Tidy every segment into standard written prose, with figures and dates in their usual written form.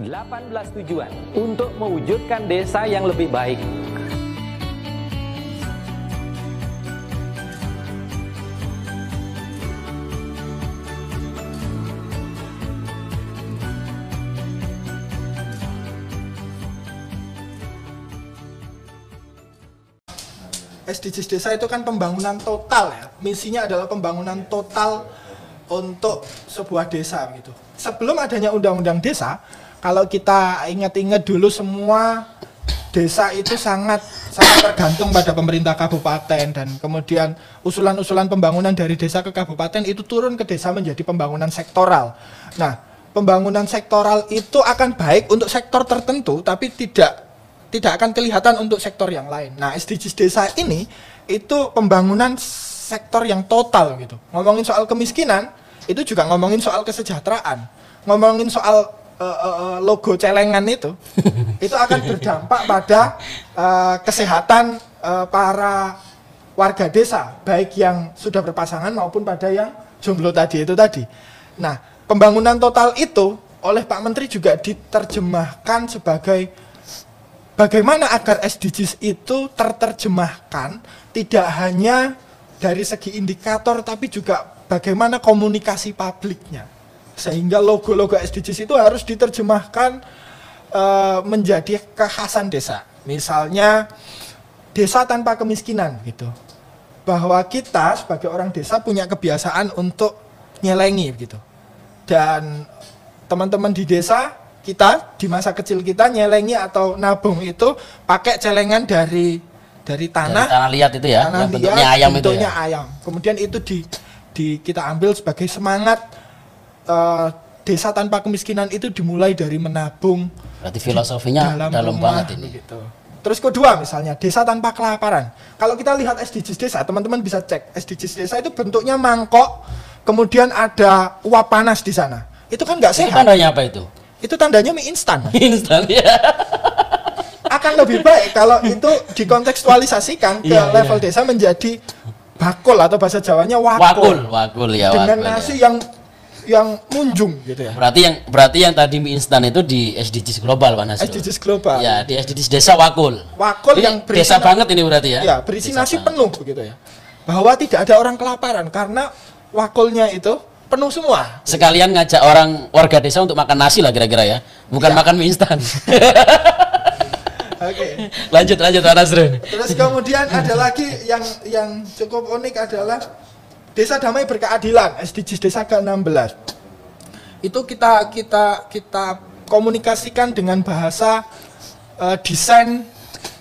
18 tujuan untuk mewujudkan desa yang lebih baik. SDGs desa itu kan pembangunan total ya. Misinya adalah pembangunan total untuk sebuah desa gitu. Sebelum adanya undang-undang desa, kalau kita ingat-ingat dulu semua desa itu sangat tergantung pada pemerintah kabupaten, dan kemudian usulan-usulan pembangunan dari desa ke kabupaten itu turun ke desa menjadi pembangunan sektoral. Nah, pembangunan sektoral itu akan baik untuk sektor tertentu tapi tidak akan kelihatan untuk sektor yang lain. Nah, SDGs desa ini itu pembangunan sektor yang total gitu. Ngomongin soal kemiskinan, itu juga ngomongin soal kesejahteraan. Ngomongin soal logo celengan itu akan berdampak pada kesehatan para warga desa, baik yang sudah berpasangan maupun pada yang jomblo tadi itu tadi. Nah, pembangunan total itu oleh Pak Menteri juga diterjemahkan sebagai bagaimana agar SDGs itu terjemahkan tidak hanya dari segi indikator tapi juga bagaimana komunikasi publiknya, sehingga logo-logo SDGs itu harus diterjemahkan menjadi kekhasan desa. Misalnya desa tanpa kemiskinan gitu, bahwa kita sebagai orang desa punya kebiasaan untuk nyelengi gitu, dan teman-teman di desa kita di masa kecil kita nyelengi atau nabung itu pakai celengan dari tanah liat itu ya, tanah yang bentuknya liat, ayam bentuknya itu ya. ayam. Kemudian itu kita ambil sebagai semangat desa tanpa kemiskinan itu dimulai dari menabung. Berarti filosofinya dalam banget ini. Begitu. Terus kedua misalnya desa tanpa kelaparan. Kalau kita lihat SDGs desa, teman-teman bisa cek SDGs desa itu bentuknya mangkok, kemudian ada uap panas di sana. Itu kan nggak sehat. Itu tandanya apa itu? Itu tandanya mie instan. Instan ya. Akan lebih baik kalau itu dikontekstualisasikan ke level desa menjadi bakul atau bahasa Jawanya wakul. Wakul ya. Dengan wakul, nasi ya. yang munjung gitu ya. Berarti yang tadi mie instan itu di SDGs global Pak Nasrul. SDGs global. Ya, di SDGs desa wakul. Wakul ini yang berisi desa banget ini berarti ya. Ya, berisi desa nasi banget. penuh begitu ya. Bahwa tidak ada orang kelaparan karena wakulnya itu penuh semua. Sekalian ngajak warga desa untuk makan nasi lah kira-kira ya. Bukan makan mie instan. Oke. Lanjut Pak Nasrul. Terus kemudian ada lagi yang cukup unik adalah Desa Damai Berkeadilan, SDGs Desa ke-16. Itu kita komunikasikan dengan bahasa desain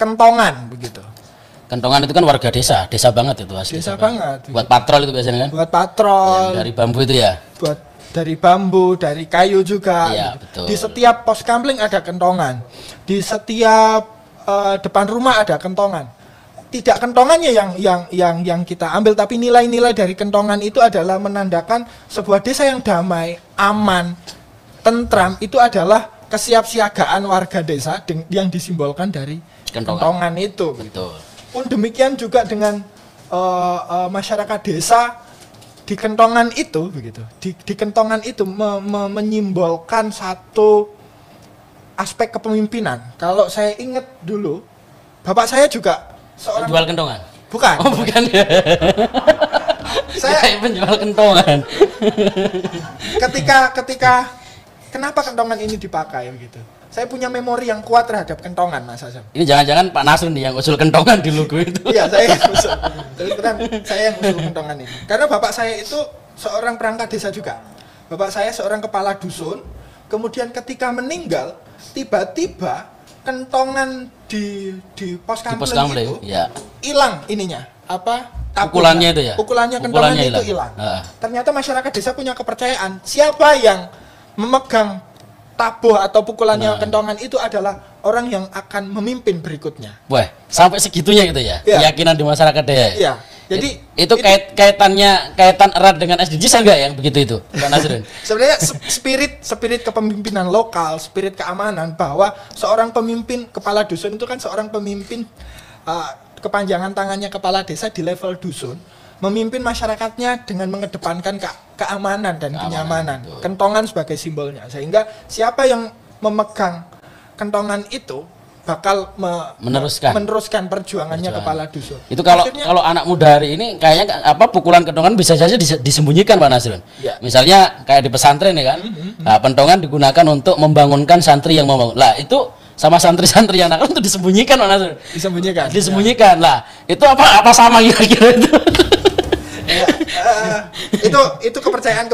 kentongan begitu. Kentongan itu kan warga desa banget itu asli. Desa banget. Buat patrol itu biasanya kan? Buat patrol. Yang dari bambu itu ya. Buat dari bambu, dari kayu juga. Iya, gitu. betul. Di setiap pos kamling ada kentongan. Di setiap depan rumah ada kentongan. Tidak kentongannya yang kita ambil, tapi nilai-nilai dari kentongan itu adalah menandakan sebuah desa yang damai, aman, tentram. Itu adalah kesiapsiagaan warga desa yang disimbolkan dari kentongan itu. Betul. Pun demikian juga dengan masyarakat desa di kentongan itu begitu. Di kentongan itu menyimbolkan satu aspek kepemimpinan. Kalau saya ingat dulu, bapak saya juga seorang penjual kentongan. Bukan. Oh, bukan. Saya penjual kentongan. Ketika kenapa kentongan ini dipakai begitu? Saya punya memori yang kuat terhadap kentongan, Mas Hasan. Ini jangan-jangan Pak Nasrul nih yang usul kentongan di logo itu. Iya, saya yang usul. Terus terang saya yang usul kentongan ini. Karena bapak saya itu seorang perangkat desa juga. Bapak saya seorang kepala dusun. Kemudian ketika meninggal, tiba-tiba kentongan di pos kamling itu hilang ininya. Apa? Pukulannya itu ya? Pukulannya kentongan itu hilang. Ternyata masyarakat desa punya kepercayaan. Siapa yang memegang tabuh atau pukulannya kentongan itu adalah orang yang akan memimpin berikutnya. Wah, sampai segitunya gitu ya? Keyakinan di masyarakat desa. Iya. Jadi itu kaitan erat dengan SDGs enggak yang begitu itu, Pak Nasrul? Sebenarnya spirit kepemimpinan lokal, spirit keamanan, bahwa seorang pemimpin kepala dusun itu kan seorang pemimpin kepanjangan tangannya kepala desa di level dusun, memimpin masyarakatnya dengan mengedepankan keamanan dan kenyamanan. Kentongan sebagai simbolnya, sehingga siapa yang memegang kentongan itu bakal meneruskan perjuangannya kepala dusun. Itu kalau anak muda hari ini kayaknya pukulan kentongan bisa saja disembunyikan Pak Nasrun. Ya. Misalnya kayak di pesantren ya kan. Nah, pentongan digunakan untuk membangunkan santri yang mau bangun. Lah itu sama santri-santri yang nakal untuk disembunyikan Pak Nasrun. Disembunyikan. Ya. Lah, itu apa sama kira-kira itu? Ya, itu kepercayaan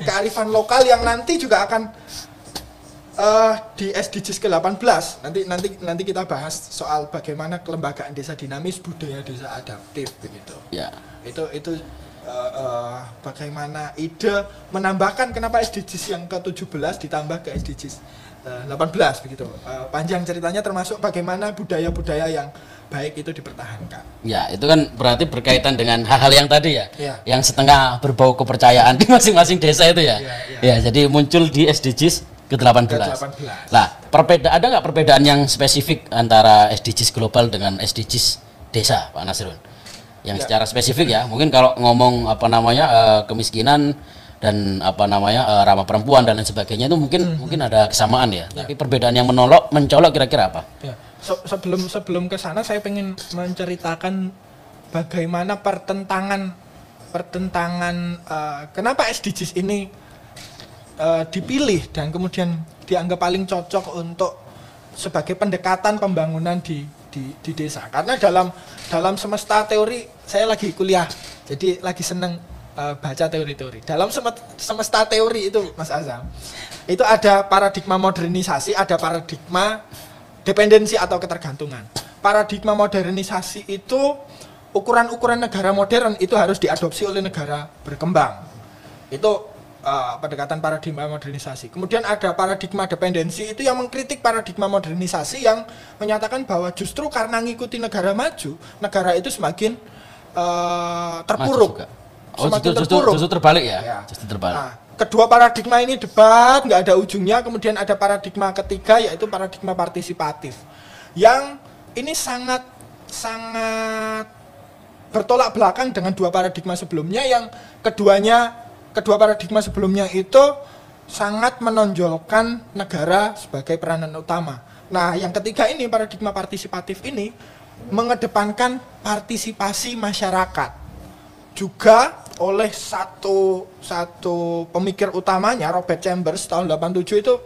kearifan lokal yang nanti juga akan di SDGs ke-18 nanti kita bahas soal bagaimana kelembagaan desa dinamis, budaya desa adaptif begitu. Ya. Itu bagaimana ide menambahkan kenapa SDGs yang ke-17 ditambah ke SDGs 18 begitu. Panjang ceritanya termasuk bagaimana budaya-budaya yang baik itu dipertahankan. Ya, itu kan berarti berkaitan dengan hal-hal yang tadi ya. Yang setengah berbau kepercayaan di masing-masing desa itu ya. Ya, jadi muncul di SDGs ke-18. Nah, ada nggak perbedaan yang spesifik antara SDGs global dengan SDGs desa, Pak Nasrun? Yang secara spesifik ya, mungkin kalau ngomong kemiskinan dan ramah perempuan dan lain sebagainya itu mungkin ada kesamaan ya. Tapi perbedaan yang mencolok kira-kira apa? Ya. Sebelum ke sana saya pengen menceritakan bagaimana pertentangan kenapa SDGs ini dipilih dan kemudian dianggap paling cocok untuk sebagai pendekatan pembangunan di desa. Karena dalam semesta teori saya lagi kuliah, jadi lagi seneng baca teori-teori. Dalam semesta teori itu Mas Azam, itu ada paradigma modernisasi, ada paradigma dependensi atau ketergantungan. Paradigma modernisasi itu ukuran-ukuran negara modern itu harus diadopsi oleh negara berkembang. Itu pendekatan paradigma modernisasi. Kemudian ada paradigma dependensi itu yang mengkritik paradigma modernisasi yang menyatakan bahwa justru karena ngikuti negara maju, negara itu semakin terpuruk. Justru terbalik ya. Justru terbalik. Nah, kedua paradigma ini debat, nggak ada ujungnya. Kemudian ada paradigma ketiga yaitu paradigma partisipatif. Yang ini sangat bertolak belakang dengan dua paradigma sebelumnya yang kedua paradigma sebelumnya itu sangat menonjolkan negara sebagai peranan utama. Nah, yang ketiga ini, paradigma partisipatif ini mengedepankan partisipasi masyarakat. Juga oleh satu pemikir utamanya, Robert Chambers tahun 87 itu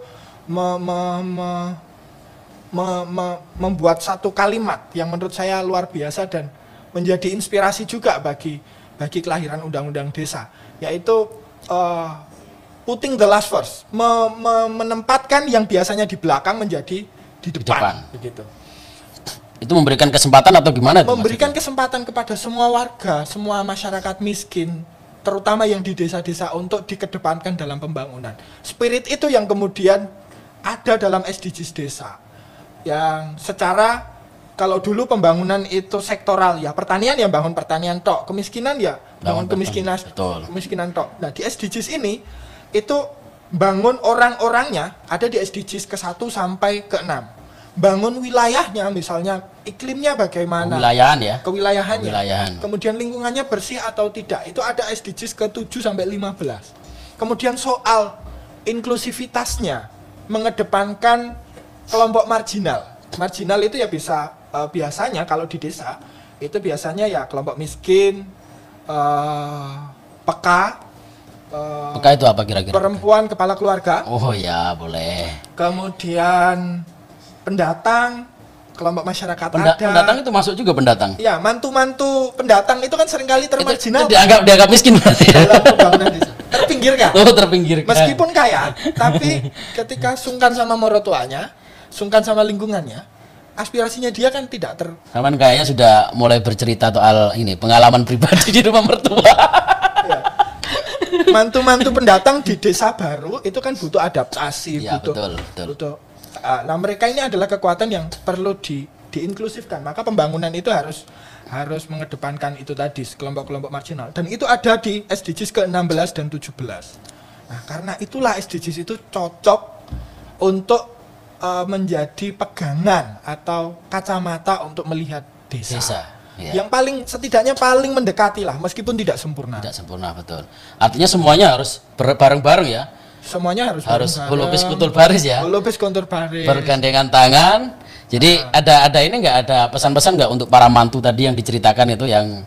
membuat satu kalimat yang menurut saya luar biasa dan menjadi inspirasi juga bagi kelahiran Undang-Undang Desa, yaitu putting the last first, menempatkan yang biasanya di belakang menjadi di depan. Begitu. Itu memberikan kesempatan atau gimana? Memberikan kesempatan kepada semua warga, semua masyarakat miskin, terutama yang di desa-desa untuk dikedepankan dalam pembangunan. Spirit itu yang kemudian ada dalam SDGs desa. Yang secara kalau dulu pembangunan itu sektoral ya, pertanian ya bangun pertanian tok, kemiskinan ya bangun kemiskinan tok. Nah, di SDGs ini itu bangun orang-orangnya ada di SDGs ke-1 sampai ke-6. Bangun wilayahnya, misalnya iklimnya bagaimana, kewilayahannya. Kemudian lingkungannya bersih atau tidak, itu ada SDGs ke-7 sampai 15. Kemudian soal inklusivitasnya, mengedepankan kelompok marginal. Marginal itu ya bisa biasanya kalau di desa itu biasanya ya kelompok miskin, peka itu apa kira-kira? Perempuan, kepala keluarga. Oh ya, boleh. Kemudian pendatang, kelompok masyarakat ada. Pendatang itu masuk juga pendatang? Ya, mantu-mantu pendatang itu kan seringkali termarginal. Itu dianggap miskin berarti ya? Dalam pembangunan desa. Terpinggirkan. Oh, terpinggirkan. Meskipun kaya, tapi ketika sungkan sama morotuanya, sungkan sama lingkungannya, aspirasinya dia kan tidak Saman kayaknya sudah mulai bercerita soal ini, pengalaman pribadi di rumah mertua. Ya. Mantu-mantu pendatang di desa baru itu kan butuh adaptasi, ya, butuh. Nah, mereka ini adalah kekuatan yang perlu diinklusifkan. Maka pembangunan itu harus mengedepankan itu tadi, kelompok-kelompok marginal. Dan itu ada di SDGs ke-16 dan 17. Nah, karena itulah SDGs itu cocok untuk menjadi pegangan atau kacamata untuk melihat desa. Ya. Yang setidaknya paling mendekati lah, meskipun tidak sempurna. Tidak sempurna, betul. Artinya semuanya harus bareng-bareng ya. semuanya harus hulupis kutul baris ya. Hulupis kutul baris. Bergandengan tangan. Jadi ada ini nggak, ada pesan-pesan nggak untuk para mantu tadi yang diceritakan itu, yang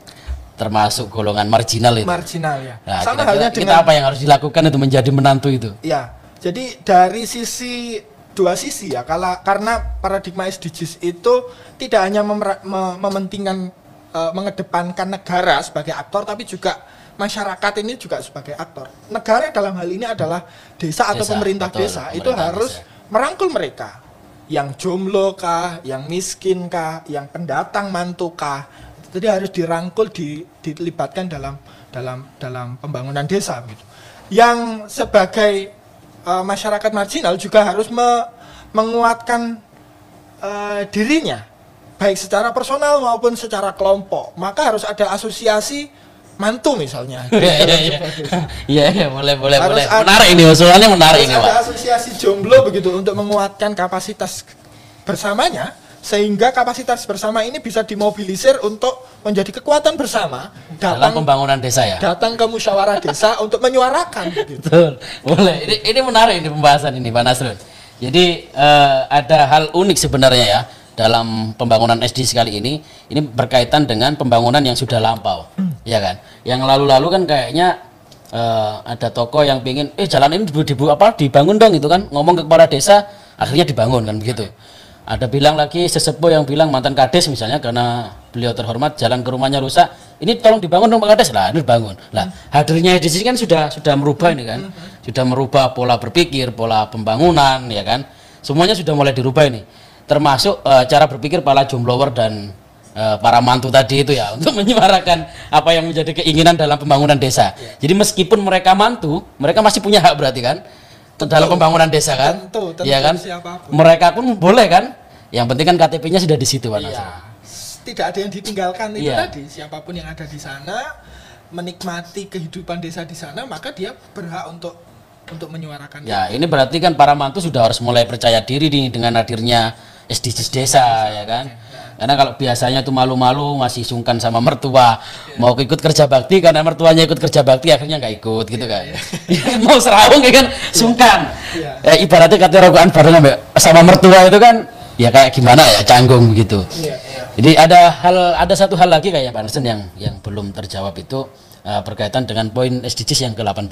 termasuk golongan marginal itu? Marginal ya. Nah, sama kira-kira halnya kita dengan apa yang harus dilakukan itu menjadi menantu itu? Ya. Jadi dari sisi dua sisi ya, karena paradigma SDGs itu tidak hanya mementingkan mengedepankan negara sebagai aktor, tapi juga masyarakat ini juga sebagai aktor. Negara dalam hal ini adalah desa atau pemerintah desa itu harus merangkul mereka, yang jomblo kah, yang miskin kah, yang pendatang mantu kah. Jadi harus dirangkul, dilibatkan dalam pembangunan desa gitu. Yang sebagai masyarakat marginal juga harus menguatkan dirinya, baik secara personal maupun secara kelompok. Maka harus ada asosiasi mantu misalnya. Iya, boleh. Menarik ini, usulannya menarik ini, Pak. Ada asosiasi jomblo begitu untuk menguatkan kapasitas bersamanya, sehingga kapasitas bersama ini bisa dimobilisir untuk menjadi kekuatan bersama dalam pembangunan desa ya. Datang ke musyawarah desa untuk menyuarakan gitu. Betul. Boleh. Ini menarik ini pembahasan ini, Pak Nasrun. Jadi ada hal unik sebenarnya ya dalam pembangunan SDGs kali ini berkaitan dengan pembangunan yang sudah lampau, ya kan? Yang lalu-lalu kan kayaknya ada tokoh yang pingin, jalan ini dibangun dong itu kan, ngomong ke kepala desa, akhirnya dibangun kan begitu. Ada bilang lagi sesepuh yang bilang, mantan kades misalnya, karena beliau terhormat, jalan ke rumahnya rusak, ini tolong dibangun dong Pak Kades, lah ini dibangun. Lah hadirnya SDGs kan sudah merubah ini kan, sudah merubah pola berpikir, pola pembangunan, ya kan? Semuanya sudah mulai dirubah ini. Termasuk cara berpikir para jomblower dan para mantu tadi itu ya, untuk menyuarakan apa yang menjadi keinginan dalam pembangunan desa. Jadi meskipun mereka mantu, mereka masih punya hak berarti kan dalam pembangunan desa kan? Tentu ya kan? Siapapun. Mereka pun boleh kan? Yang penting kan KTP-nya sudah di situ, Pak. Iya. Tidak ada yang ditinggalkan itu Iya. tadi. Siapapun yang ada di sana menikmati kehidupan desa di sana, maka dia berhak untuk menyuarakan. Ya, ini berarti kan para mantu sudah harus mulai percaya diri nih dengan hadirnya SDGs desa, ya kan? Karena kalau biasanya tuh malu-malu, masih sungkan sama mertua, mau ikut kerja bakti karena mertuanya ikut kerja bakti akhirnya nggak ikut gitu kan. Mau serawung kan sungkan. Ibaratnya kata rokokan bareng sama mertua itu kan ya kayak gimana ya, canggung gitu. Jadi ada satu hal lagi kayak Pak Anderson yang belum terjawab itu berkaitan dengan poin SDGs yang ke-18.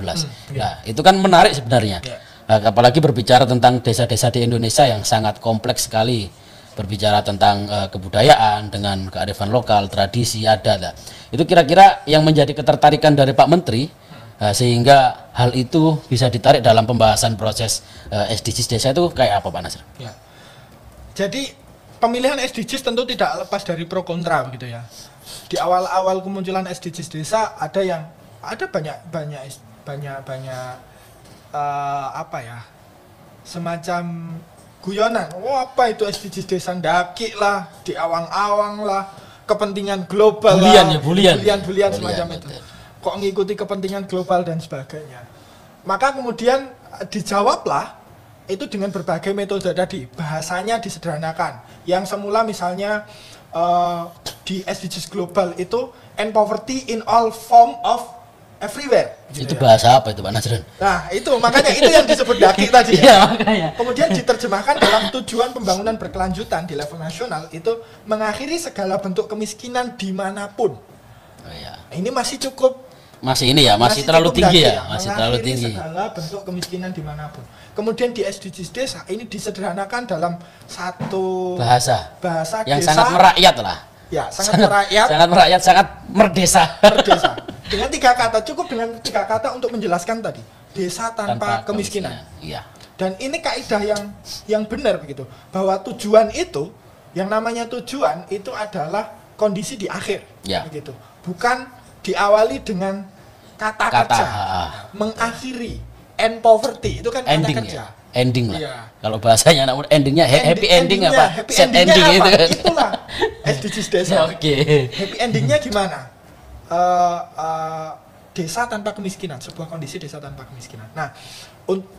Nah, itu kan menarik sebenarnya. Apalagi berbicara tentang desa-desa di Indonesia yang sangat kompleks sekali. Berbicara tentang kebudayaan dengan kearifan lokal, tradisi, adat. Itu kira-kira yang menjadi ketertarikan dari Pak Menteri sehingga hal itu bisa ditarik dalam pembahasan proses SDGs desa itu kayak apa Pak Nasir? Ya. Jadi pemilihan SDGs tentu tidak lepas dari pro kontra begitu ya. Di awal-awal kemunculan SDGs desa ada banyak apa ya, semacam guyonan. Apa itu SDGs desa, ndaki lah, di awang-awang lah, kepentingan global bulian semacam itu. Kok ngikuti kepentingan global dan sebagainya. Maka kemudian dijawablah itu dengan berbagai metode tadi. Bahasanya disederhanakan. Yang semula misalnya di SDGs global itu end poverty in all form of everywhere. Gitu itu ya. Bahasa apa itu Pak Nasrun? Nah itu makanya itu yang disebut daki tadi ya. Iya, makanya. Kemudian diterjemahkan dalam tujuan pembangunan berkelanjutan di level nasional itu mengakhiri segala bentuk kemiskinan dimanapun. Oh, iya. Ini masih cukup. Masih ini ya, masih terlalu tinggi ya, masih terlalu tinggi. Segala bentuk kemiskinan dimanapun. Kemudian di SDGs desa ini disederhanakan dalam satu bahasa yang desa, sangat merakyat lah. Ya, sangat merakyat. Sangat merakyat, sangat merdesa. Merdesa. Dengan 3 kata, cukup dengan 3 kata untuk menjelaskan tadi. Desa tanpa kemiskinan. Iya. Dan ini kaidah yang benar begitu, bahwa tujuan itu, yang namanya tujuan itu adalah kondisi di akhir, ya. Begitu. Bukan diawali dengan kata kerja, mengakhiri end poverty itu kan ending kata kerja. Ya? Ending lah. Iya. Kalau bahasanya namun endingnya happy ending apa? Happy Set ending apa? gitu. Itulah SDGs desa. Oke. Happy endingnya gimana? Desa tanpa kemiskinan, sebuah kondisi desa tanpa kemiskinan. Nah,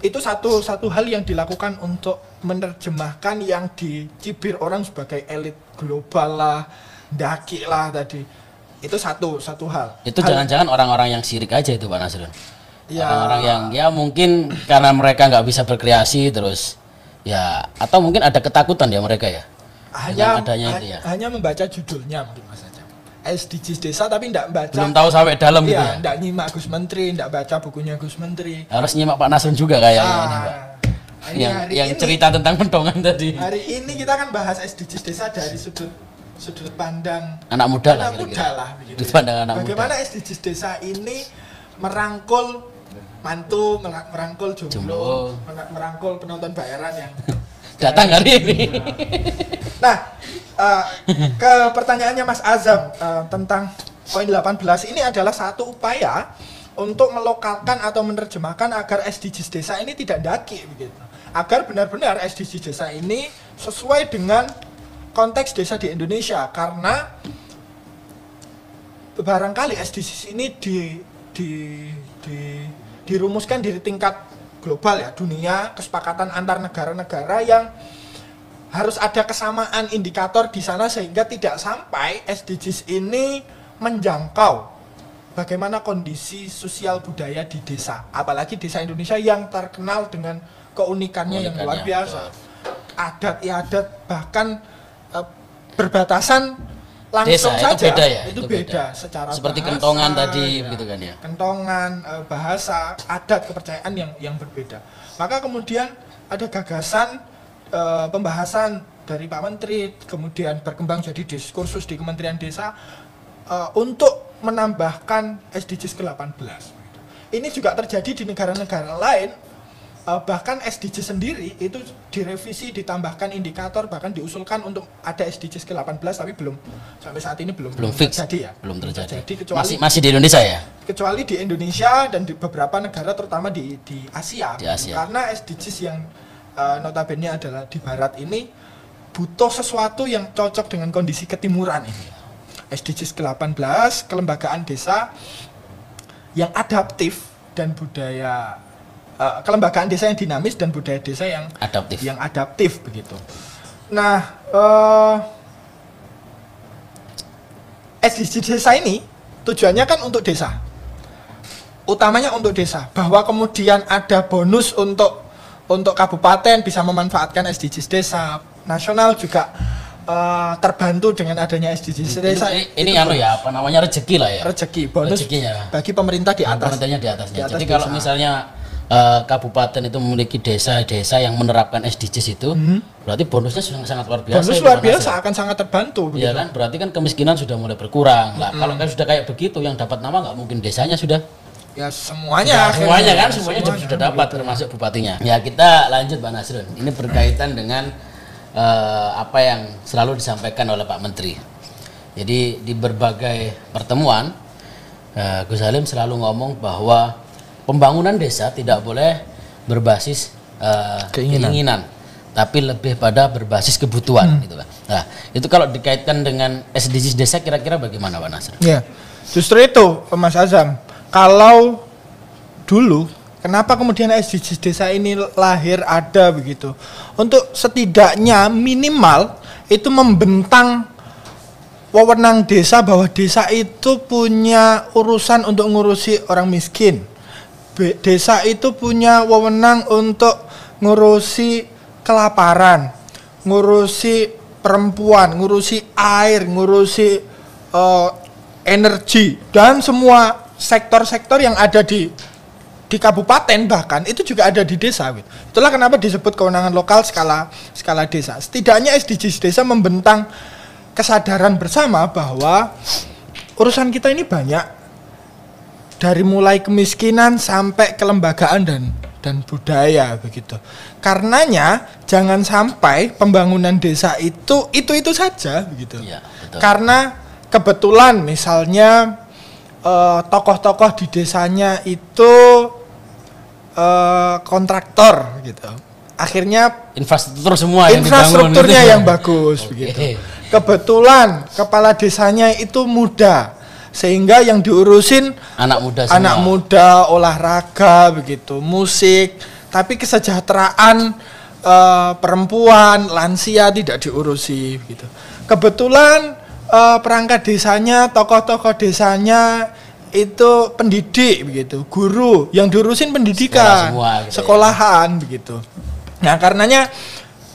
itu satu hal yang dilakukan untuk menerjemahkan yang dicibir orang sebagai elit global lah, daki lah tadi. Itu satu hal. Itu jangan-jangan orang-orang yang syirik aja itu Pak Nasrun. Ya. Orang-orang yang ya mungkin karena mereka nggak bisa berkreasi terus ya, atau mungkin ada ketakutan ya mereka ya. Dengan adanya itu ya. Hanya membaca judulnya mungkin Mas Ajam. SDGs desa tapi enggak baca. Belum tahu sampai dalam gitu ya. Enggak nyimak Gus Menteri, enggak baca bukunya Gus Menteri. Harus nyimak Pak Nasrun juga kayaknya ini, Pak. Yang cerita tentang pendongan tadi. Hari ini kita kan bahas SDGs desa dari sudut pandang anak muda lah begitu. Sudut pandang anak Bagaimana muda. SDGs desa ini merangkul mantu, merangkul jomblo, merangkul penonton bayaran yang datang hari ini. Nah, ke pertanyaannya Mas Azam tentang poin 18 ini adalah satu upaya untuk melokalkan atau menerjemahkan agar SDGs desa ini tidak daki begitu. Agar benar-benar SDGs desa ini sesuai dengan konteks desa di Indonesia, karena barangkali SDGs ini dirumuskan di tingkat global ya, dunia, kesepakatan antar negara-negara yang harus ada kesamaan indikator di sana sehingga tidak sampai SDGs ini menjangkau bagaimana kondisi sosial budaya di desa, apalagi desa Indonesia yang terkenal dengan keunikannya yang luar biasa. Adat iadat bahkan berbatasan langsung desa, saja itu beda ya? itu beda secara seperti bahasa, kentongan tadi ya, gitu kan ya. Kentongan, bahasa, adat, kepercayaan yang berbeda. Maka kemudian ada gagasan pembahasan dari Pak Menteri, kemudian berkembang jadi diskursus di Kementerian Desa untuk menambahkan SDGs ke-18. Ini juga terjadi di negara-negara lain. Bahkan SDGs sendiri itu direvisi, ditambahkan indikator, bahkan diusulkan untuk ada SDGs ke-18, tapi belum sampai saat ini belum fix terjadi ya. Belum terjadi. Kecuali, masih di Indonesia ya? Kecuali di Indonesia dan di beberapa negara terutama di Asia. Di Asia. Karena SDGs yang notabene adalah di barat ini butuh sesuatu yang cocok dengan kondisi ketimuran ini. SDGs ke-18, kelembagaan desa yang adaptif dan budaya kelembagaan desa yang dinamis dan budaya desa yang adaptif begitu. Nah, SDGs desa ini tujuannya kan untuk desa, utamanya untuk desa. Bahwa kemudian ada bonus untuk kabupaten bisa memanfaatkan SDGs desa, nasional juga terbantu dengan adanya SDGs desa. Ini ya apa namanya, rezeki lah ya. Rezeki, bonus rezekinya bagi pemerintah di atas. Pemerintahnya di atasnya. Jadi desa. kalau misalnya kabupaten itu memiliki desa-desa yang menerapkan SDGs itu, berarti bonusnya sudah sangat luar biasa. Bonus luar biasa, akan sangat terbantu. Iya kan, berarti kan kemiskinan sudah mulai berkurang. Lah kalau kan sudah kayak begitu, yang dapat nama nggak mungkin desanya sudah. Ya semuanya Sudah dapat termasuk bupatinya. Ya kita lanjut Pak Nasrun. Ini berkaitan dengan apa yang selalu disampaikan oleh Pak Menteri. Jadi di berbagai pertemuan Gus Halim selalu ngomong bahwa pembangunan desa tidak boleh berbasis keinginan, tapi lebih pada berbasis kebutuhan gitu Pak. Nah, itu kalau dikaitkan dengan SDGs desa kira-kira bagaimana Pak Nasrun? Ya. Justru itu Mas Azam. Kalau dulu kenapa kemudian SDGs desa ini lahir ada begitu? Untuk setidaknya minimal itu membentang wewenang desa bahwa desa itu punya urusan untuk ngurusi orang miskin. Desa itu punya wewenang untuk ngurusi kelaparan, ngurusi perempuan, ngurusi air, ngurusi energi, dan semua sektor-sektor yang ada di kabupaten bahkan itu juga ada di desa. Itulah kenapa disebut kewenangan lokal skala desa. Setidaknya SDGs desa membentang kesadaran bersama bahwa urusan kita ini banyak, dari mulai kemiskinan sampai kelembagaan dan budaya begitu. Karenanya jangan sampai pembangunan desa itu saja begitu. Ya, betul. Karena kebetulan misalnya tokoh-tokoh di desanya itu kontraktor gitu. Akhirnya infrastruktur semua infrastrukturnya yang dibangun, bagus okay. begitu. Kebetulan kepala desanya itu muda, sehingga yang diurusin anak muda semua. Anak muda, olahraga begitu, musik, tapi kesejahteraan perempuan, lansia tidak diurusi begitu. Kebetulan perangkat desanya, tokoh-tokoh desanya itu pendidik begitu, guru yang diurusin pendidikan, semua, gitu sekolahan begitu. Nah, karenanya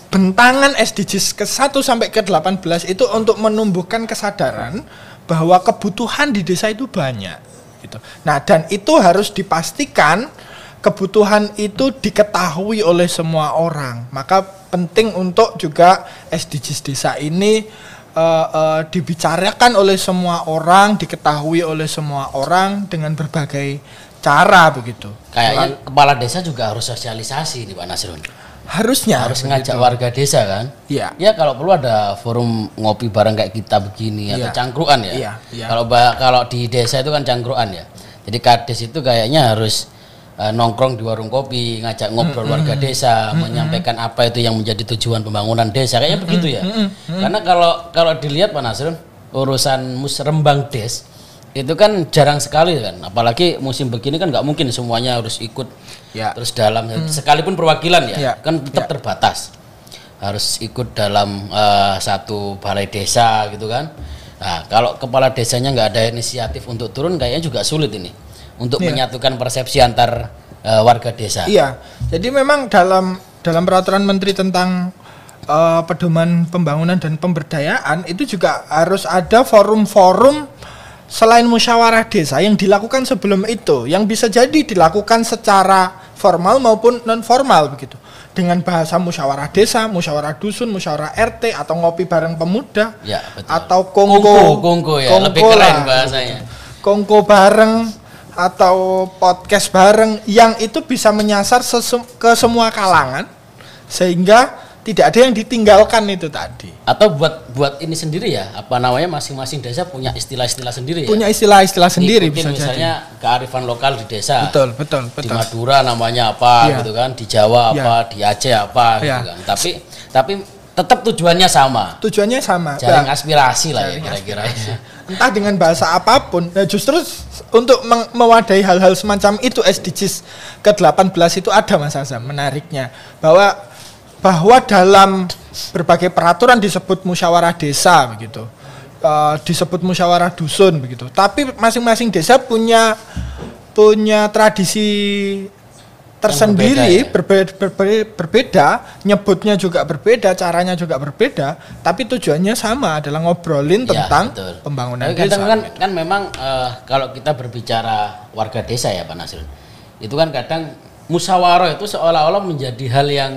bentangan SDGs ke-1 sampai ke-18 itu untuk menumbuhkan kesadaran bahwa kebutuhan di desa itu banyak gitu. Nah, dan itu harus dipastikan kebutuhan itu diketahui oleh semua orang. Maka penting untuk juga SDGs desa ini dibicarakan oleh semua orang, diketahui oleh semua orang dengan berbagai cara begitu. Kayaknya kepala desa juga harus sosialisasi nih Pak Nasrun. Harusnya harus ngajak warga desa kan. Iya. Ya kalau perlu ada forum ngopi bareng kayak kita begini atau cangkruan ya. Iya, iya. Kalau di desa itu kan cangkruan ya. Jadi kades itu kayaknya harus nongkrong di warung kopi, ngajak ngobrol warga desa, menyampaikan apa itu yang menjadi tujuan pembangunan desa, kayaknya begitu ya. Karena kalau dilihat Pak Nasrun, urusan musrembang des itu kan jarang sekali kan, apalagi musim begini kan nggak mungkin semuanya harus ikut terus dalam sekalipun perwakilan kan tetap terbatas, harus ikut dalam satu balai desa gitu kan. Nah kalau kepala desanya nggak ada inisiatif untuk turun, kayaknya juga sulit ini untuk menyatukan persepsi antar warga desa. Iya, jadi memang dalam peraturan menteri tentang pedoman pembangunan dan pemberdayaan itu juga harus ada forum-forum selain musyawarah desa yang dilakukan sebelum itu, yang bisa jadi dilakukan secara formal maupun non formal begitu, dengan bahasa musyawarah desa, musyawarah dusun, musyawarah RT, atau ngopi bareng pemuda, atau kongko ya, lebih keren bahasanya, kongko bareng atau podcast bareng, yang itu bisa menyasar ke semua kalangan sehingga tidak ada yang ditinggalkan itu tadi. Atau buat ini sendiri ya, apa namanya, masing-masing desa punya istilah-istilah sendiri ya. Punya istilah-istilah sendiri bisa misalnya jadi. Kearifan lokal di desa. Betul. Di Madura namanya apa gitu kan, di Jawa apa, di Aceh apa gitu kan. Tapi tetap tujuannya sama. Tujuannya sama. Jaring aspirasi lah ya kira-kira. Entah dengan bahasa apapun. Nah, justru untuk mewadahi hal-hal semacam itu SDGs ke-18 itu ada Mas Azam, menariknya bahwa dalam berbagai peraturan disebut musyawarah desa begitu, disebut musyawarah dusun begitu. Tapi masing-masing desa punya tradisi tersendiri, berbeda, nyebutnya juga berbeda, caranya juga berbeda, tapi tujuannya sama, adalah ngobrolin tentang pembangunan desa. Kan memang kalau kita berbicara warga desa ya Pak Nasrun, itu kan kadang musyawarah itu seolah-olah menjadi hal yang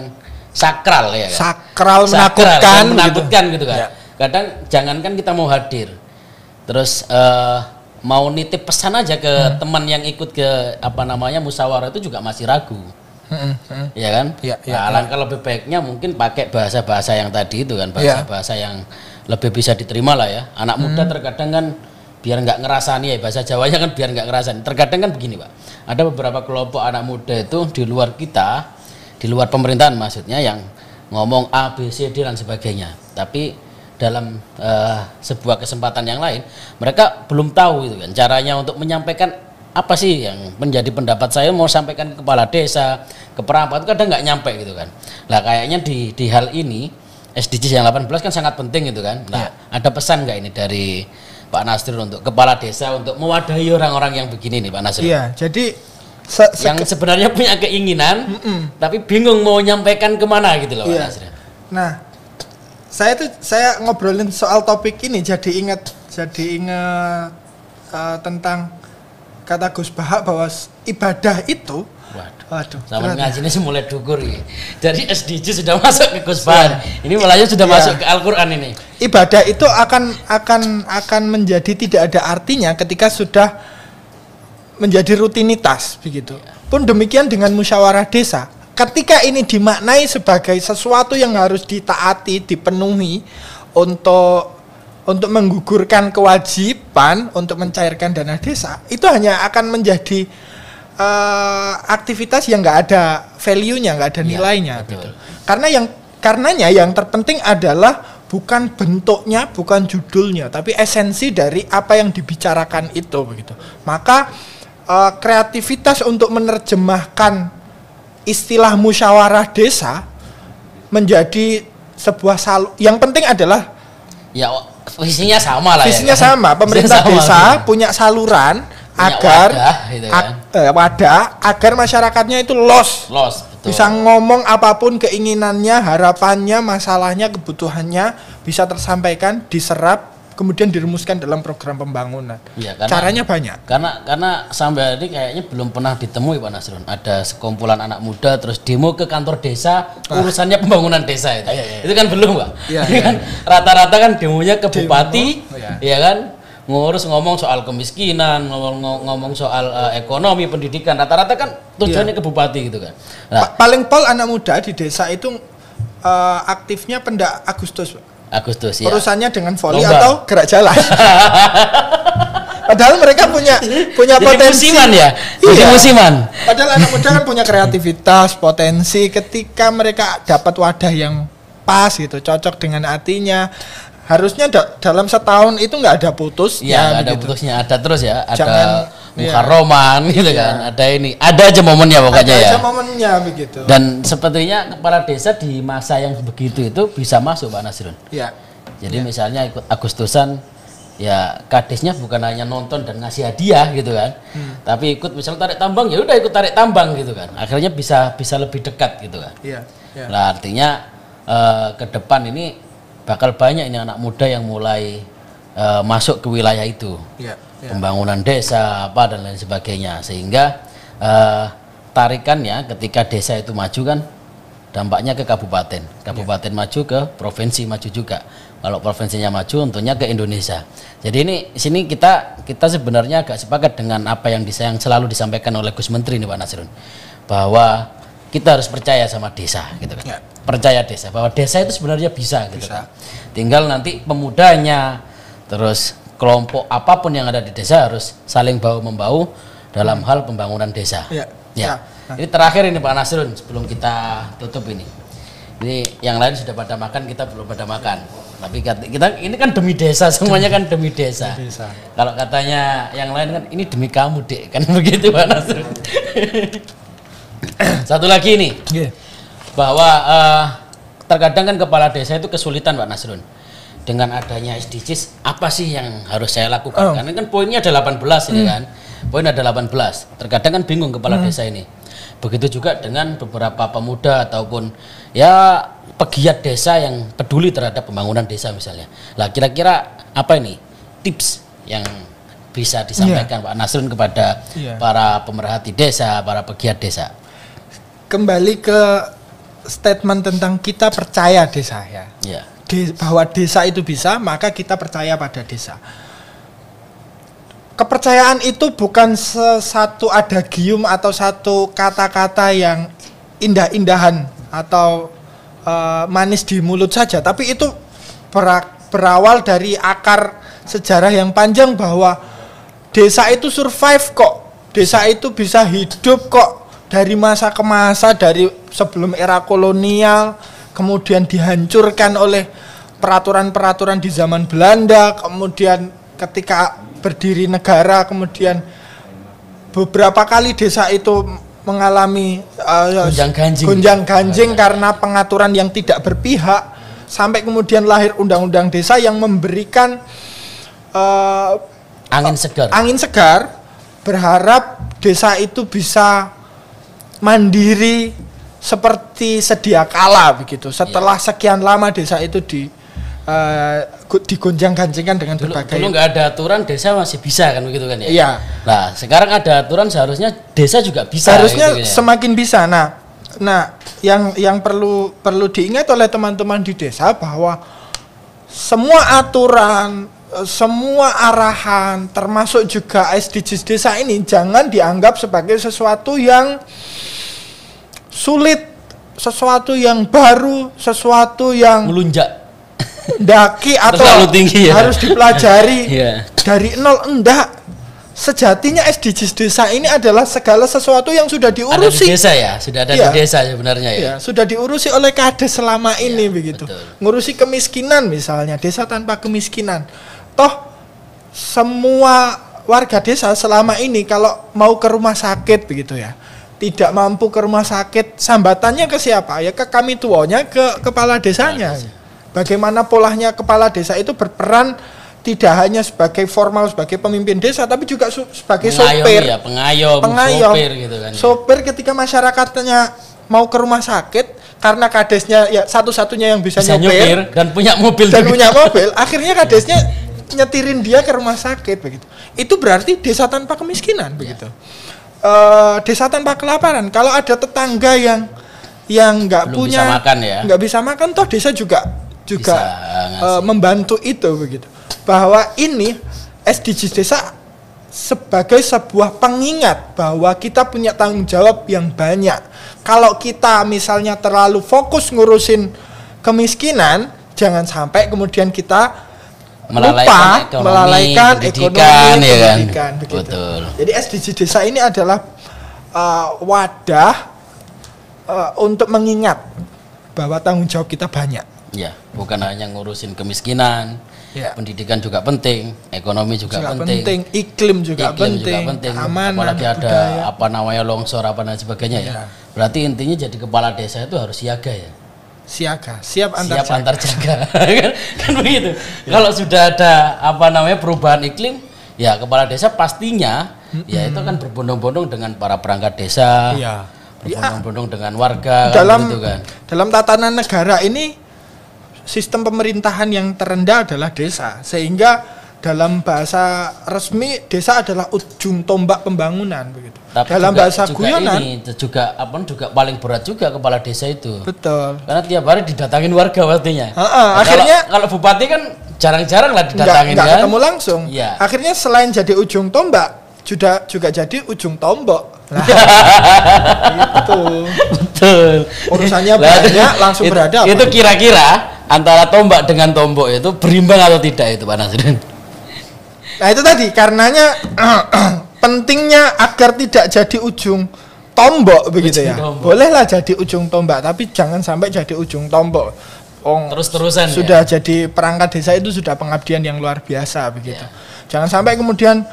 sakral ya kan? Sakral menakutkan gitu kan. Kadang jangankan kita mau hadir, terus mau nitip pesan aja ke teman yang ikut ke musyawarah itu juga masih ragu. Ya kan? Alangkah lebih baiknya mungkin pakai bahasa-bahasa yang tadi itu kan, bahasa-bahasa yang lebih bisa diterima lah ya. Anak muda terkadang kan biar nggak ngerasani ya, bahasa Jawanya kan biar nggak ngerasani. Terkadang kan begini Pak, ada beberapa kelompok anak muda itu di luar kita, di luar pemerintahan maksudnya, yang ngomong A, B, C, D dan sebagainya. Tapi dalam sebuah kesempatan yang lain mereka belum tahu itu kan caranya untuk menyampaikan apa sih yang menjadi pendapat saya, mau sampaikan ke kepala desa, ke perangkat, kadang nggak nyampe gitu kan. Nah kayaknya di hal ini SDGs yang 18 kan sangat penting gitu kan. Nah ada pesan nggak ini dari Pak Nasrun untuk kepala desa untuk mewadahi orang-orang yang begini nih Pak Nasrun? Iya, jadi yang sebenarnya punya keinginan tapi bingung mau nyampaikan kemana gitu loh Pak Nasrun. Nah, saya ngobrolin soal topik ini jadi ingat tentang kata Gus Bahak bahwa ibadah itu sama ngajinya mulai dukur ya. Jadi SDG sudah masuk ke Gus Bahak. Ini mulanya sudah masuk ke Al-Qur'an ini. Ibadah itu akan menjadi tidak ada artinya ketika sudah menjadi rutinitas begitu. Pun demikian dengan musyawarah desa. Ketika ini dimaknai sebagai sesuatu yang harus ditaati, dipenuhi untuk menggugurkan kewajiban untuk mencairkan dana desa, itu hanya akan menjadi aktivitas yang nggak ada value-nya, nggak ada nilainya. Gitu. Karenanya yang terpenting adalah bukan bentuknya, bukan judulnya, tapi esensi dari apa yang dibicarakan itu begitu. Maka kreativitas untuk menerjemahkan istilah musyawarah desa menjadi sebuah yang penting adalah visinya sama lah. Visinya sama. Pemerintah desa punya saluran agar wadah, gitu kan. wadah agar masyarakatnya itu los, betul. bisa ngomong apapun keinginannya, harapannya, masalahnya, kebutuhannya bisa tersampaikan, diserap, kemudian dirumuskan dalam program pembangunan. Ya, Caranya banyak. Karena sampai hari ini kayaknya belum pernah ditemui Pak Nasrun. Ada sekumpulan anak muda terus demo ke kantor desa urusannya pembangunan desa itu. Itu kan belum, Pak. Kan rata-rata kan demonya ke bupati, ya kan? Ngomong soal kemiskinan, ngomong soal ekonomi, pendidikan. Rata-rata kan tujuannya ke bupati gitu kan. Nah, paling pol anak muda di desa itu aktifnya Pendak Agustus, Pak. Agustus ya. Urusannya dengan voli Lomba. atau gerak jalan. Padahal mereka punya potensi. Musiman ya. Musiman. Padahal anak muda kan punya kreativitas, potensi. Ketika mereka dapat wadah yang pas gitu, cocok dengan hatinya, harusnya dalam setahun itu nggak ada putus. Ya, ada putusnya, ada terus ya. Ada Jangan, mukarroman gitu kan. Ada ini, ada aja momennya pokoknya ya. Ada aja momennya begitu. Dan sepertinya kepala desa di masa yang begitu itu bisa masuk Pak Nasrun. Iya. Jadi misalnya ikut Agustusan, ya kadesnya bukan hanya nonton dan ngasih hadiah gitu kan, tapi ikut misalnya tarik tambang, ya udah ikut tarik tambang gitu kan. Akhirnya bisa lebih dekat gitu kan. Iya. Nah artinya ke depan ini bakal banyak ini anak muda yang mulai masuk ke wilayah itu. Iya. Pembangunan desa apa dan lain sebagainya, sehingga tarikannya ketika desa itu maju kan dampaknya ke kabupaten maju, ke provinsi maju juga. Kalau provinsinya maju tentunya ke Indonesia. Jadi ini sini kita sebenarnya agak sepakat dengan apa yang selalu disampaikan oleh Gus Menteri nih Pak Nasrun, bahwa kita harus percaya sama desa gitu kan. Percaya desa, bahwa desa itu sebenarnya bisa gitu kan. Tinggal nanti pemudanya, terus kelompok apapun yang ada di desa harus saling bahu-membahu dalam hal pembangunan desa. Ini terakhir ini Pak Nasrun sebelum kita tutup ini. Ini yang lain sudah pada makan, kita belum pada makan. Tapi kita ini kan demi desa, semuanya kan demi desa. Kalau katanya yang lain kan ini demi kamu, Dek. Kan begitu Pak Nasrun. Satu lagi nih. Bahwa terkadang kan kepala desa itu kesulitan Pak Nasrun. Dengan adanya SDGs, apa sih yang harus saya lakukan? Karena kan poinnya ada 18 ini kan. Poin ada 18. Terkadang kan bingung kepala desa ini. Begitu juga dengan beberapa pemuda ataupun ya pegiat desa yang peduli terhadap pembangunan desa misalnya. Lah kira-kira apa ini tips yang bisa disampaikan Pak Nasrun kepada para pemerhati desa, para pegiat desa? Kembali ke statement tentang kita percaya desa ya. Bahwa desa itu bisa, maka kita percaya pada desa. Kepercayaan itu bukan satu adagium atau satu kata-kata yang indah-indahan atau manis di mulut saja, tapi itu berawal dari akar sejarah yang panjang bahwa desa itu survive kok, desa itu bisa hidup kok dari masa ke masa, dari sebelum era kolonial, kemudian dihancurkan oleh peraturan-peraturan di zaman Belanda, kemudian ketika berdiri negara, kemudian beberapa kali desa itu mengalami gonjang-ganjing karena pengaturan yang tidak berpihak, sampai kemudian lahir undang-undang desa yang memberikan angin segar, berharap desa itu bisa mandiri seperti sedia kala begitu. Setelah sekian lama desa itu digonjang-ganjingkan dengan berbagai. Dulu nggak ada aturan, desa masih bisa kan begitu kan ya? Iya. Nah sekarang ada aturan, seharusnya desa juga bisa. Harusnya gitu, semakin bisa. Nah yang perlu diingat oleh teman-teman di desa bahwa semua aturan, semua arahan, termasuk juga SDGs desa ini jangan dianggap sebagai sesuatu yang sulit, sesuatu yang baru, sesuatu yang melunjak. Daki atau tinggi, ya? Harus dipelajari dari nol. Enggak, sejatinya SDGs desa ini adalah segala sesuatu yang sudah diurusi. Ada di desa ya, sudah ada di desa sebenarnya ya. Sudah diurusi oleh Kades selama ini begitu. Betul. Ngurusi kemiskinan misalnya, desa tanpa kemiskinan. Toh semua warga desa selama ini kalau mau ke rumah sakit begitu ya, tidak mampu ke rumah sakit, sambatannya ke siapa? Ya ke kami tuanya, ke kepala desanya. Bagaimana polanya kepala desa itu berperan tidak hanya sebagai formal sebagai pemimpin desa, tapi juga sebagai Pengayom, sopir, ya, pengayom, sopir gitu kan. Sopir ketika masyarakatnya mau ke rumah sakit, karena kadesnya ya satu-satunya yang bisa nyopir dan punya mobil akhirnya kadesnya nyetirin dia ke rumah sakit begitu. Itu berarti desa tanpa kemiskinan begitu. Desa tanpa kelaparan. Kalau ada tetangga yang nggak punya, bisa makan ya, nggak bisa makan, toh desa juga membantu itu begitu. Bahwa ini SDGs desa sebagai sebuah pengingat bahwa kita punya tanggung jawab yang banyak. Kalau kita misalnya terlalu fokus ngurusin kemiskinan, jangan sampai kemudian kita melalaikan ekonomi, ya pendidikan, kan? begitu. Betul. Jadi SDGs desa ini adalah wadah untuk mengingat bahwa tanggung jawab kita banyak. Ya, bukan hanya ngurusin kemiskinan, ya. Pendidikan juga penting, ekonomi juga penting, iklim juga penting, keamanan, apalagi ada budaya, apa namanya longsor apa dan sebagainya ya. Berarti intinya jadi kepala desa itu harus siaga ya. Siap antar jaga. kan begitu. Ya. Kalau sudah ada apa namanya perubahan iklim, ya kepala desa pastinya ya itu kan berbondong-bondong dengan para perangkat desa. Iya. Berbondong-bondong dengan warga dalam gitu kan. Dalam tatanan negara ini sistem pemerintahan yang terendah adalah desa, sehingga dalam bahasa resmi desa adalah ujung tombak pembangunan begitu. Tapi dalam bahasa guyonan juga paling berat juga kepala desa itu. Betul. Karena tiap hari didatangin warga pastinya. Akhirnya kalau bupati kan jarang-jarang lah didatangin nggak kan. ketemu langsung. Ya. Akhirnya selain jadi ujung tombak juga jadi ujung tombok. Nah, gitu. Betul. Urusannya banyak langsung berhadapan. Itu kira-kira antara tombak dengan tombok itu berimbang atau tidak itu Pak Nasrun? Nah itu tadi karenanya pentingnya agar tidak jadi ujung tombok begitu ya. Bolehlah jadi ujung tombak, tapi jangan sampai jadi ujung tombok. Terus-terusan sudah ya? Jadi perangkat desa itu sudah pengabdian yang luar biasa begitu. Ya. Jangan sampai kemudian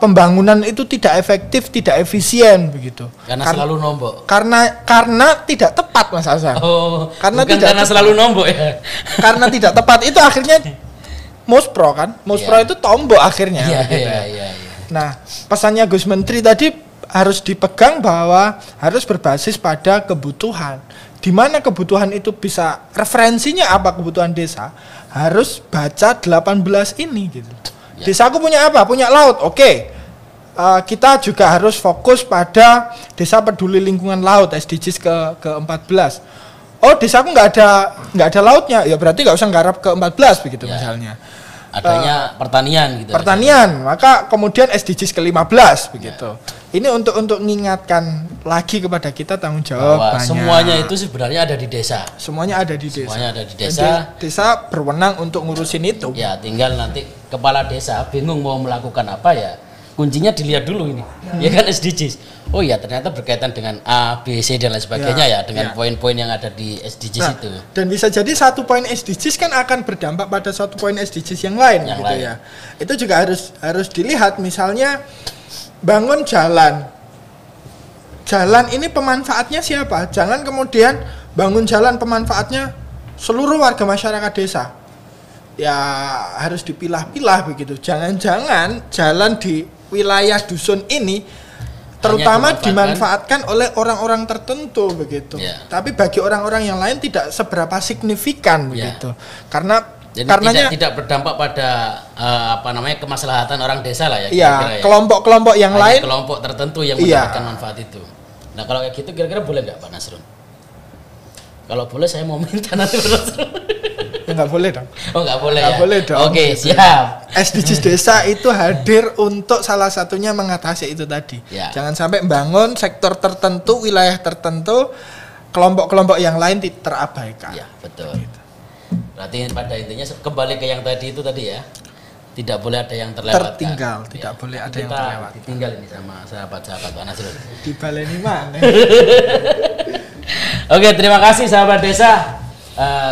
pembangunan itu tidak efektif, tidak efisien begitu. Selalu nombok. Karena tidak tepat Mas Hasan. Karena selalu nombok ya. Karena tidak tepat itu akhirnya muspro kan. Muspro itu tombok akhirnya. Iya. Nah, pesannya Gus Menteri tadi harus dipegang bahwa harus berbasis pada kebutuhan. Di mana kebutuhan itu bisa referensinya apa kebutuhan desa? Harus baca 18 ini gitu. Ya. Desaku punya apa? Punya laut. Oke. Kita juga harus fokus pada desa peduli lingkungan laut SDGs ke-14. Oh, desaku nggak ada lautnya. Ya berarti nggak usah nggarap ke-14 begitu ya. Misalnya. Adanya pertanian gitu. Pertanian, maka kemudian SDGs ke-15 begitu. Ya. Ini untuk mengingatkan lagi kepada kita tanggung jawab bahwa banyak. Semuanya itu sebenarnya ada di desa. Semuanya ada di desa. Semuanya ada di desa. Desa berwenang untuk ngurusin itu. Ya, tinggal nanti kepala desa bingung mau melakukan apa ya. Kuncinya dilihat dulu ini. Ya kan SDGs. Oh ya, ternyata berkaitan dengan A, B, C dan lain sebagainya ya dengan poin-poin yang ada di SDGs itu. Dan bisa jadi satu poin SDGs kan akan berdampak pada satu poin SDGs yang lain gitu lain. Ya. Itu juga harus dilihat, misalnya bangun jalan. Jalan ini pemanfaatnya siapa? Jangan kemudian bangun jalan pemanfaatnya seluruh warga masyarakat desa. Ya harus dipilah-pilah begitu. Jangan-jangan jalan di wilayah dusun ini terutama dimanfaatkan oleh orang-orang tertentu begitu. Ya. Tapi bagi orang-orang yang lain tidak seberapa signifikan begitu. Karenanya tidak berdampak pada kemaslahatan orang desa lah ya. Iya, kelompok-kelompok yang lain, kelompok tertentu yang mendapatkan manfaat itu. Nah, kalau kayak gitu kira-kira boleh nggak Pak Nasrun? Kalau boleh saya mau minta nanti Pak Nasrun. Ya nggak boleh dong. Oh nggak boleh ya? Boleh dong. Oke, siap. SDGs desa itu hadir untuk salah satunya mengatasi itu tadi. Ya. Jangan sampai membangun sektor tertentu, wilayah tertentu, kelompok-kelompok yang lain terabaikan. Ya, betul. Gitu. Berarti pada intinya kembali ke yang tadi itu tadi ya. Tidak boleh ada yang terlewatkan. Tertinggal, tidak boleh ada yang terlewat. Ditinggal ini sama sahabat-sahabat Pak Nasrun. Dibaleni mana? Oke, terima kasih sahabat desa.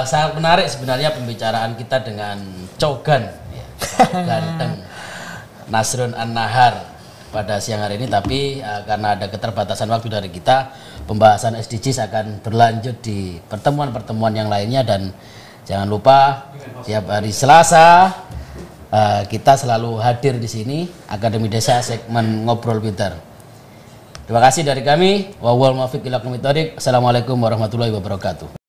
Sangat menarik sebenarnya pembicaraan kita dengan Cogan ya, ganteng Nasrun An-Nahar pada siang hari ini, tapi karena ada keterbatasan waktu dari kita, pembahasan SDGs akan berlanjut di pertemuan-pertemuan yang lainnya. Dan jangan lupa tiap hari Selasa kita selalu hadir di sini Akademi Desa segmen Ngobrol Pintar. Terima kasih dari kami. Wawal muwaffiq ila aqwamit thoriq. Assalamualaikum warahmatullahi wabarakatuh.